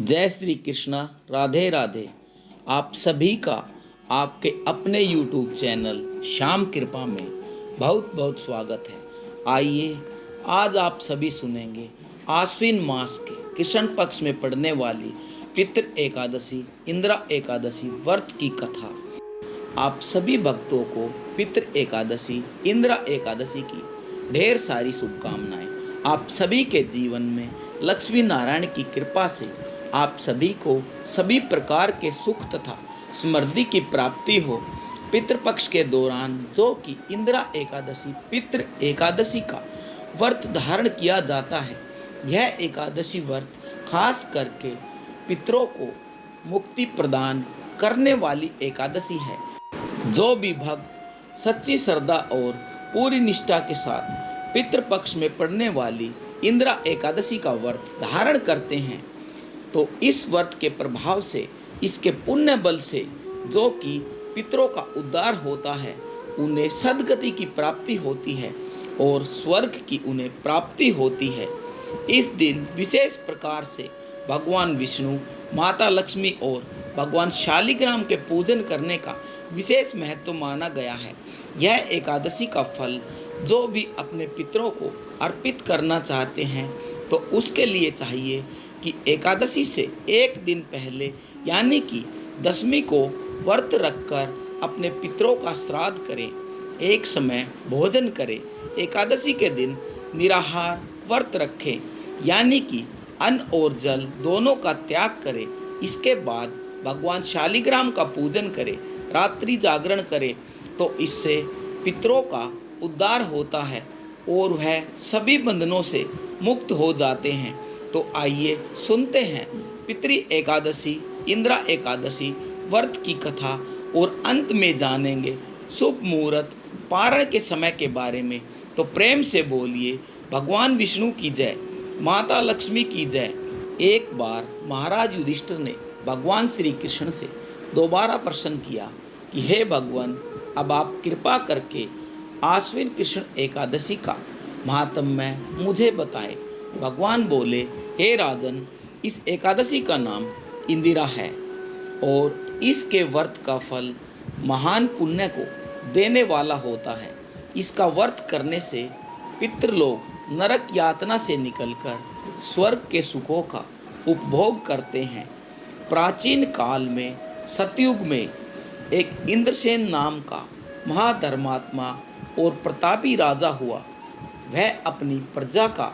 जय श्री कृष्णा। राधे राधे। आप सभी का आपके अपने YouTube चैनल श्याम कृपा में बहुत बहुत स्वागत है। आइए आज आप सभी सुनेंगे आश्विन मास के कृष्ण पक्ष में पड़ने वाली पितृ एकादशी इंदिरा एकादशी व्रत की कथा। आप सभी भक्तों को पितृ एकादशी इंदिरा एकादशी की ढेर सारी शुभकामनाएं। आप सभी के जीवन में लक्ष्मी नारायण की कृपा से आप सभी को सभी प्रकार के सुख तथा समृद्धि की प्राप्ति हो। पितृपक्ष के दौरान जो कि इंदिरा एकादशी पितृ एकादशी का व्रत धारण किया जाता है, यह एकादशी व्रत खास करके पितरों को मुक्ति प्रदान करने वाली एकादशी है। जो भी भक्त सच्ची श्रद्धा और पूरी निष्ठा के साथ पितृपक्ष में पड़ने वाली इंदिरा एकादशी का व्रत धारण करते हैं, तो इस व्रत के प्रभाव से, इसके पुण्य बल से जो कि पितरों का उद्धार होता है, उन्हें सद्गति की प्राप्ति होती है और स्वर्ग की उन्हें प्राप्ति होती है। इस दिन विशेष प्रकार से भगवान विष्णु, माता लक्ष्मी और भगवान शालिग्राम के पूजन करने का विशेष महत्व माना गया है। यह एकादशी का फल जो भी अपने पितरों को अर्पित करना चाहते हैं, तो उसके लिए चाहिए कि एकादशी से एक दिन पहले यानी कि दशमी को व्रत रखकर अपने पितरों का श्राद्ध करें, एक समय भोजन करें। एकादशी के दिन निराहार व्रत रखें, यानी कि अन्न और जल दोनों का त्याग करें। इसके बाद भगवान शालिग्राम का पूजन करें, रात्रि जागरण करें, तो इससे पितरों का उद्धार होता है और वह सभी बंधनों से मुक्त हो जाते हैं। तो आइए सुनते हैं पितृ एकादशी इंदिरा एकादशी व्रत की कथा और अंत में जानेंगे शुभ मुहूर्त पारण के समय के बारे में। तो प्रेम से बोलिए भगवान विष्णु की जय, माता लक्ष्मी की जय। एक बार महाराज युधिष्ठिर ने भगवान श्री कृष्ण से दोबारा प्रश्न किया कि हे भगवान, अब आप कृपा करके आश्विन कृष्ण एकादशी का महात्म्य मुझे बताएं। भगवान बोले, हे राजन, इस एकादशी का नाम इंदिरा है और इसके व्रत का फल महान पुण्य को देने वाला होता है। इसका व्रत करने से पितृलोक नरक यातना से निकलकर स्वर्ग के सुखों का उपभोग करते हैं। प्राचीन काल में सतयुग में एक इंद्रसेन नाम का महाधर्मात्मा और प्रतापी राजा हुआ। वह अपनी प्रजा का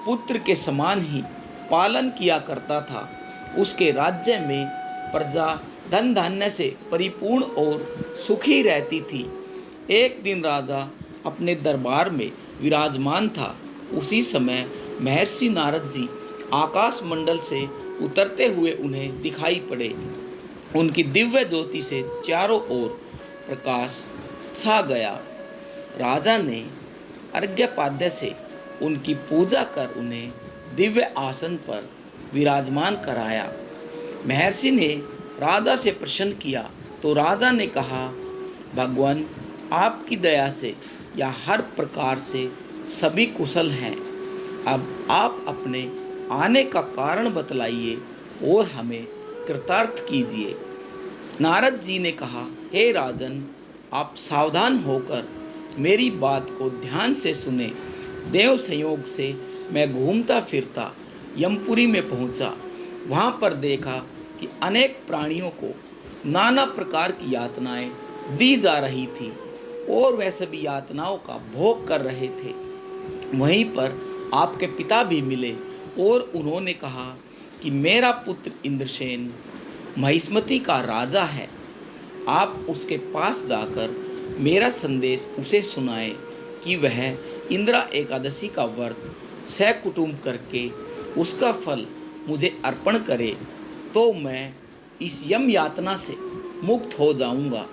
पुत्र के समान ही पालन किया करता था। उसके राज्य में प्रजा धन धान्य से परिपूर्ण और सुखी रहती थी। एक दिन राजा अपने दरबार में विराजमान था। उसी समय महर्षि नारद जी आकाश मंडल से उतरते हुए उन्हें दिखाई पड़े। उनकी दिव्य ज्योति से चारों ओर प्रकाश छा गया। राजा ने अर्घ्यपाद्य से उनकी पूजा कर उन्हें दिव्य आसन पर विराजमान कराया। महर्षि ने राजा से प्रश्न किया तो राजा ने कहा, भगवान, आपकी दया से यहाँ हर प्रकार से सभी कुशल हैं। अब आप अपने आने का कारण बतलाइए और हमें कृतार्थ कीजिए। नारद जी ने कहा, हे राजन, आप सावधान होकर मेरी बात को ध्यान से सुने। देव संयोग से मैं घूमता फिरता यमपुरी में पहुंचा। वहां पर देखा कि अनेक प्राणियों को नाना प्रकार की यातनाएं दी जा रही थी और वह सभी यातनाओं का भोग कर रहे थे। वहीं पर आपके पिता भी मिले और उन्होंने कहा कि मेरा पुत्र इंद्रसेन महिष्मती का राजा है। आप उसके पास जाकर मेरा संदेश उसे सुनाए कि वह इंदिरा एकादशी का व्रत सकुटुंब करके उसका फल मुझे अर्पण करे, तो मैं इस यम यातना से मुक्त हो जाऊंगा।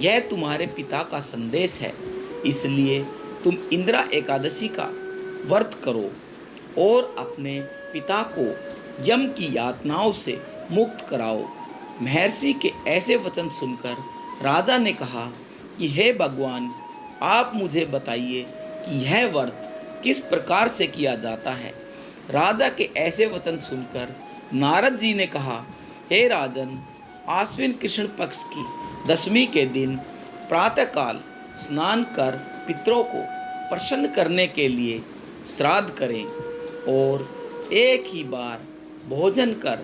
यह तुम्हारे पिता का संदेश है, इसलिए तुम इंदिरा एकादशी का व्रत करो और अपने पिता को यम की यातनाओं से मुक्त कराओ। महर्षि के ऐसे वचन सुनकर राजा ने कहा कि हे भगवान, आप मुझे बताइए कि यह व्रत किस प्रकार से किया जाता है। राजा के ऐसे वचन सुनकर नारद जी ने कहा, हे राजन, आश्विन कृष्ण पक्ष की दशमी के दिन प्रातःकाल स्नान कर पितरों को प्रसन्न करने के लिए श्राद्ध करें और एक ही बार भोजन कर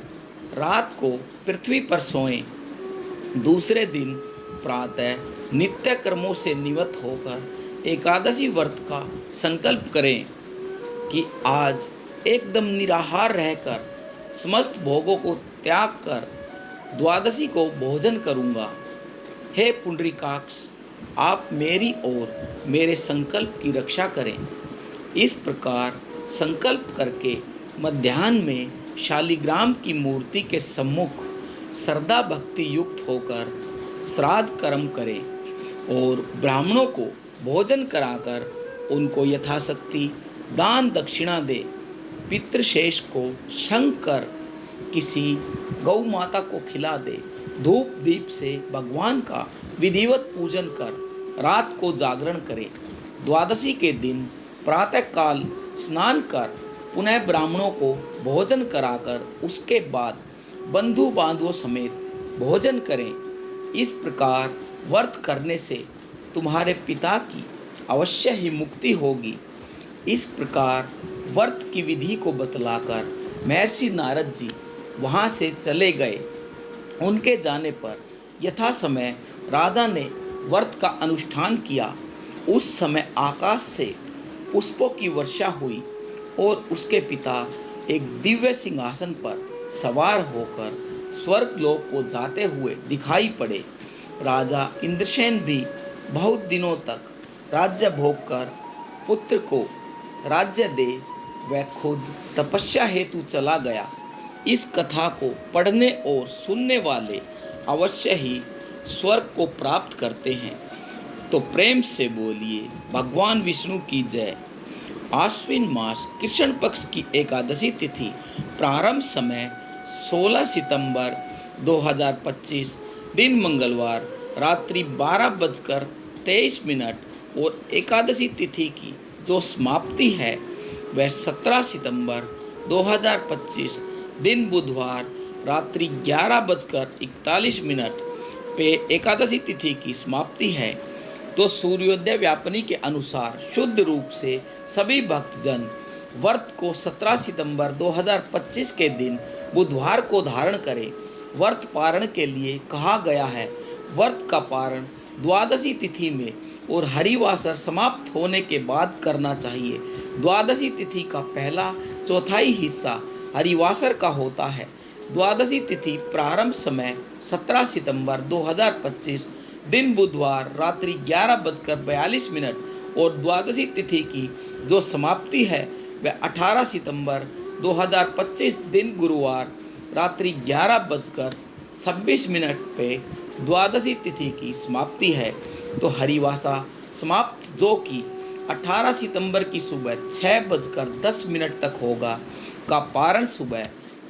रात को पृथ्वी पर सोएं। दूसरे दिन प्रातः नित्य कर्मों से निवृत्त होकर एकादशी व्रत का संकल्प करें कि आज एकदम निराहार रहकर समस्त भोगों को त्याग कर द्वादशी को भोजन करूँगा। हे पुंडरीकाक्ष, आप मेरी और मेरे संकल्प की रक्षा करें। इस प्रकार संकल्प करके मध्याह्न में शालिग्राम की मूर्ति के सम्मुख श्रद्धा भक्ति युक्त होकर श्राद्ध कर्म करें और ब्राह्मणों को भोजन कराकर उनको यथाशक्ति दान दक्षिणा दे। पितृशेष को संग कर किसी गौ माता को खिला दे। धूप दीप से भगवान का विधिवत पूजन कर रात को जागरण करें। द्वादशी के दिन प्रातःकाल स्नान कर पुनः ब्राह्मणों को भोजन कराकर उसके बाद बंधु बांधवों समेत भोजन करें। इस प्रकार व्रत करने से तुम्हारे पिता की अवश्य ही मुक्ति होगी। इस प्रकार व्रत की विधि को बतलाकर महर्षि नारद जी वहाँ से चले गए। उनके जाने पर यथा समय राजा ने व्रत का अनुष्ठान किया। उस समय आकाश से पुष्पों की वर्षा हुई और उसके पिता एक दिव्य सिंहासन पर सवार होकर स्वर्गलोक को जाते हुए दिखाई पड़े। राजा इंद्रसेन भी बहुत दिनों तक राज्य भोग कर पुत्र को राज्य दे वह खुद तपस्या हेतु चला गया। इस कथा को पढ़ने और सुनने वाले अवश्य ही स्वर्ग को प्राप्त करते हैं। तो प्रेम से बोलिए भगवान विष्णु की जय। आश्विन मास कृष्ण पक्ष की एकादशी तिथि प्रारंभ समय 16 सितंबर 2025 दिन मंगलवार रात्रि 12:23 और एकादशी तिथि की जो समाप्ति है वह 17 सितंबर 2025 दिन बुधवार रात्रि 11:41 पे एकादशी तिथि की समाप्ति है। तो सूर्योदय व्यापनी के अनुसार शुद्ध रूप से सभी भक्तजन व्रत को 17 सितंबर 2025 के दिन बुधवार को धारण करें। व्रत पारण के लिए कहा गया है। व्रत का पारण द्वादशी तिथि में और हरिवासर समाप्त होने के बाद करना चाहिए। द्वादशी तिथि का पहला चौथाई हिस्सा हरिवासर का होता है। द्वादशी तिथि प्रारंभ समय 17 सितंबर 2025 दिन बुधवार रात्रि 11:42 और द्वादशी तिथि की जो समाप्ति है वह 18 सितंबर 2025 दिन गुरुवार रात्रि 11:26 पे द्वादशी तिथि की समाप्ति है। तो हरिवासा समाप्त जो कि 18 सितंबर की सुबह 6:10 तक होगा का पारण सुबह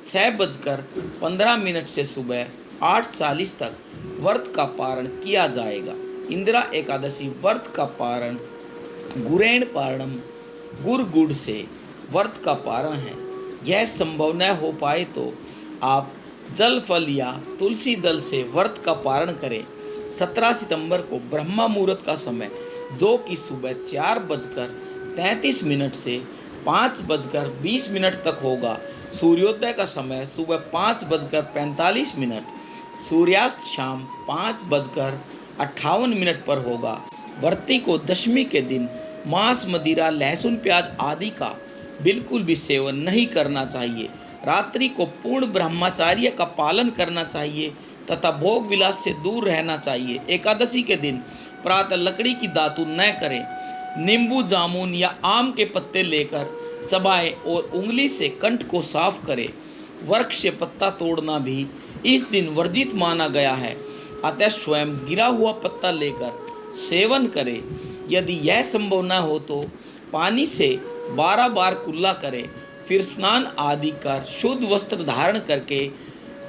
6:15 से सुबह 8:40 तक व्रत का पारण किया जाएगा। इंदिरा एकादशी व्रत का पारण गुरेण पारणम गुड़ गुड़ से व्रत का पारण है। यह संभव न हो पाए तो आप जल फल या तुलसी दल से व्रत का पारण करें। 17 सितंबर को ब्रह्मा मुहूर्त का समय जो कि सुबह 4:33 से 5:20 तक होगा। सूर्योदय का समय सुबह 5:45, सूर्यास्त शाम 5:58 पर होगा। व्रती को दशमी के दिन मांस मदिरा लहसुन प्याज आदि का बिल्कुल भी सेवन नहीं करना चाहिए। रात्रि को पूर्ण ब्रह्मचर्य का पालन करना चाहिए तथा भोग विलास से दूर रहना चाहिए। एकादशी के दिन प्रातः लकड़ी की दातुन न करें। नींबू जामुन या आम के पत्ते लेकर चबाएं और उंगली से कंठ को साफ करें। वृक्ष से पत्ता तोड़ना भी इस दिन वर्जित माना गया है, अतः स्वयं गिरा हुआ पत्ता लेकर सेवन करें। यदि यह संभव न हो तो पानी से 12 बार कुल्ला करें, फिर स्नान आदि कर शुद्ध वस्त्र धारण करके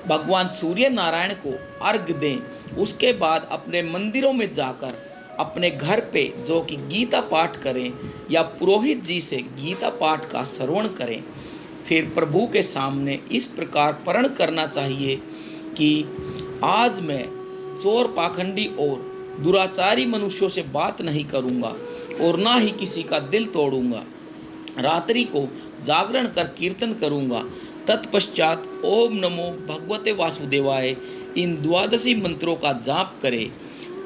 भगवान सूर्य नारायण को अर्घ्य दें। उसके बाद अपने मंदिरों में जाकर अपने घर पे जो कि गीता पाठ करें या पुरोहित जी से गीता पाठ का श्रवण करें। फिर प्रभु के सामने इस प्रकार प्रण करना चाहिए कि आज मैं चोर, पाखंडी और दुराचारी मनुष्यों से बात नहीं करूँगा और ना ही किसी का दिल तोड़ूंगा। रात्रि को जागरण कर कीर्तन करूँगा। तत्पश्चात ओम नमो भगवते वासुदेवाय इन द्वादशी मंत्रों का जाप करे।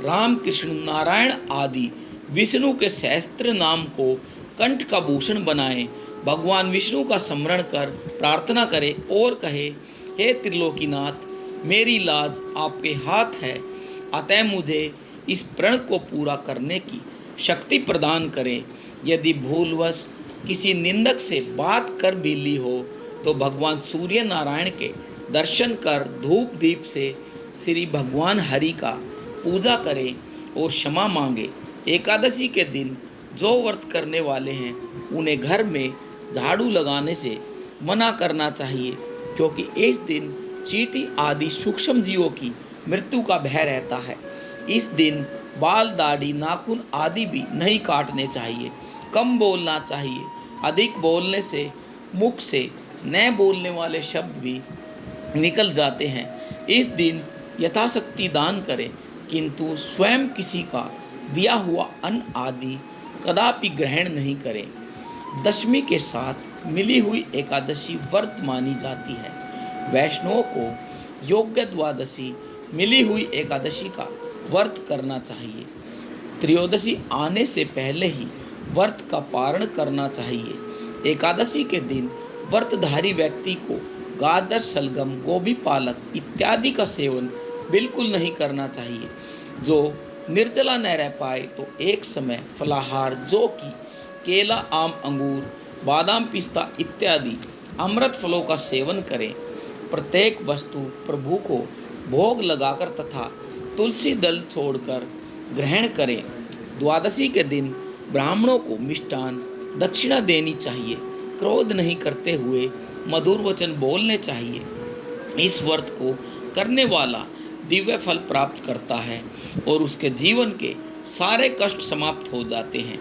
राम, कृष्ण, नारायण आदि विष्णु के सहस्त्र नाम को कंठ का भूषण बनाए। भगवान विष्णु का स्मरण कर प्रार्थना करे और कहे, हे त्रिलोकीनाथ, मेरी लाज आपके हाथ है, अतः मुझे इस प्रण को पूरा करने की शक्ति प्रदान करें। यदि भूलवश किसी निंदक से बात कर भी ली हो तो भगवान सूर्य नारायण के दर्शन कर धूप दीप से श्री भगवान हरि का पूजा करें और क्षमा मांगे। एकादशी के दिन जो व्रत करने वाले हैं उन्हें घर में झाड़ू लगाने से मना करना चाहिए, क्योंकि इस दिन चींटी आदि सूक्ष्म जीवों की मृत्यु का भय रहता है। इस दिन बाल, दाढ़ी, नाखून आदि भी नहीं काटने चाहिए। कम बोलना चाहिए। अधिक बोलने से मुख से न बोलने वाले शब्द भी निकल जाते हैं। इस दिन यथाशक्ति दान करें, किंतु स्वयं किसी का दिया हुआ अन्न आदि कदापि ग्रहण नहीं करें। दशमी के साथ मिली हुई एकादशी व्रत मानी जाती है। वैष्णवों को योग्य द्वादशी मिली हुई एकादशी का व्रत करना चाहिए। त्रयोदशी आने से पहले ही व्रत का पारण करना चाहिए। एकादशी के दिन व्रतधारी व्यक्ति को गाजर, शलगम, गोभी, पालक इत्यादि का सेवन बिल्कुल नहीं करना चाहिए। जो निर्जला न रह पाए तो एक समय फलाहार जो कि केला, आम, अंगूर, बादाम, पिस्ता इत्यादि अमृत फलों का सेवन करें। प्रत्येक वस्तु प्रभु को भोग लगाकर तथा तुलसी दल छोड़कर ग्रहण करें। द्वादशी के दिन ब्राह्मणों को मिष्टान दक्षिणा देनी चाहिए। क्रोध नहीं करते हुए मधुर वचन बोलने चाहिए। इस व्रत को करने वाला दिव्य फल प्राप्त करता है और उसके जीवन के सारे कष्ट समाप्त हो जाते हैं।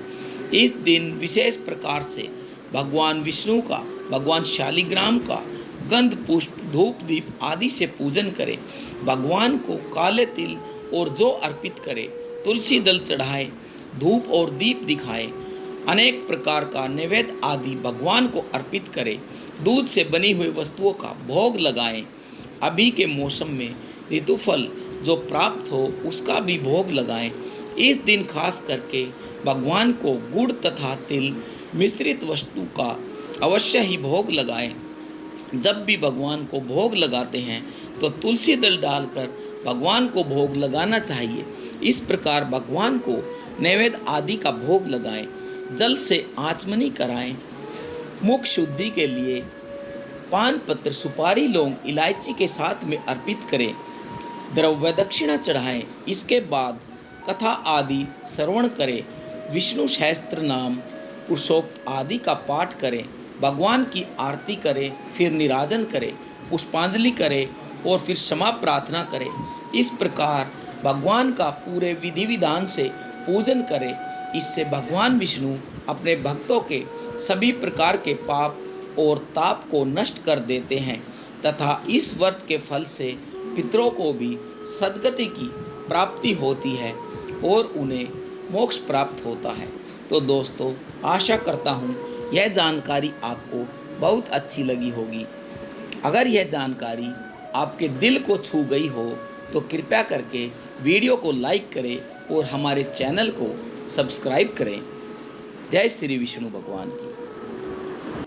इस दिन विशेष प्रकार से भगवान विष्णु का, भगवान शालिग्राम का गंध, पुष्प, धूप, दीप आदि से पूजन करें। भगवान को काले तिल और जौ अर्पित करें। तुलसी दल चढ़ाए, धूप और दीप दिखाए। अनेक प्रकार का नैवेद्य आदि भगवान को अर्पित करें। दूध से बनी हुई वस्तुओं का भोग लगाएं। अभी के मौसम में ऋतुफल जो प्राप्त हो उसका भी भोग लगाएं। इस दिन खास करके भगवान को गुड़ तथा तिल मिश्रित वस्तु का अवश्य ही भोग लगाएं। जब भी भगवान को भोग लगाते हैं तो तुलसी दल डालकर भगवान को भोग लगाना चाहिए। इस प्रकार भगवान को नैवेद्य आदि का भोग लगाएं। जल से आचमनी कराएं। मुख शुद्धि के लिए पान पत्र, सुपारी, लौंग, इलायची के साथ में अर्पित करें। द्रव्य दक्षिणा चढ़ाएं। इसके बाद कथा आदि श्रवण करें। विष्णु सहस्त्र नाम, पुरुषोक्त आदि का पाठ करें। भगवान की आरती करें, फिर निराजन करें, पुष्पांजलि करें और फिर क्षमा प्रार्थना करें। इस प्रकार भगवान का पूरे विधि विधान से पूजन करें। इससे भगवान विष्णु अपने भक्तों के सभी प्रकार के पाप और ताप को नष्ट कर देते हैं तथा इस व्रत के फल से पितरों को भी सद्गति की प्राप्ति होती है और उन्हें मोक्ष प्राप्त होता है। तो दोस्तों, आशा करता हूँ यह जानकारी आपको बहुत अच्छी लगी होगी। अगर यह जानकारी आपके दिल को छू गई हो तो कृपया करके वीडियो को लाइक करें और हमारे चैनल को सब्सक्राइब करें। जय श्री विष्णु भगवान की।